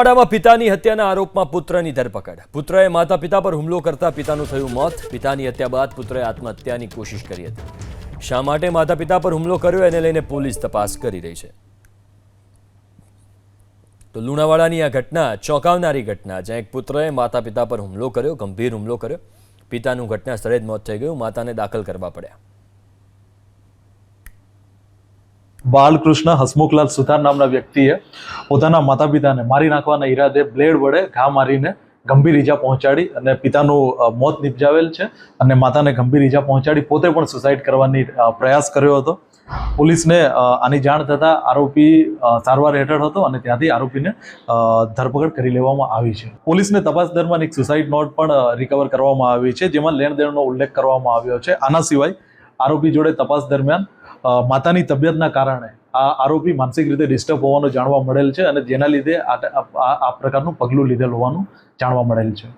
લુણાવાડામાં પિતાની હત્યાના આરોપમાં પુત્રની ધરપકડ। પુત્રએ માતા પિતા પર હુમલો કરતા પિતાનું થયું મોત। પિતાની હત્યા બાદ પુત્રએ આત્મહત્યાની કોશિશ કરી હતી। શા માટે માતા પિતા પર હુમલો કર્યો એને લઈને પોલીસ તપાસ કરી રહી છે। તો લુણાવાડાની આ ઘટના ચોંકાવનારી ઘટના, જ્યાં એક પુત્રએ માતા પિતા પર હુમલો કર્યો, ગંભીર હુમલો કર્યો। પિતાનું ઘટના સ્થળે જ મોત થઈ ગયું, માતાને દાખલ કરવા પડ્યા। બાલકૃષ્ણ હસમુખલાલ સુથાર નામના વ્યક્તિએ પોતાના માતા પિતાને મારી નાખવાના ઈરાદે બ્લેડ વડે ઘા મારીને ગંભીર ઈજા પહોંચાડી અને પિતાનું મોત નિપજાવેલ છે અને માતાને ગંભીર ઈજા પહોંચાડી પોતે પણ સુસાઇડ કરવાની પ્રયાસ કર્યો હતો। પોલીસને આની જાણ થતાં આરોપી સારવાર હેઠળ હતો અને ત્યાંથી આરોપીને ધરપકડ કરી લેવામાં આવી છે। પોલીસને તપાસ દરમિયાન એક સુસાઇડ નોટ પણ રિકવર કરવામાં આવી છે, જેમાં લેણદેણનો ઉલ્લેખ કરવામાં આવ્યો છે। આના સિવાય આરોપી જોડે તપાસ દરમિયાન માતાની તબિયતના કારણે આ આરોપી માનસિક રીતે ડિસ્ટર્બ હોવાનું જાણવા મળેલ છે અને જેના લીધે આ પ્રકારનું પગલું લીધેલ હોવાનું જાણવા મળેલ છે।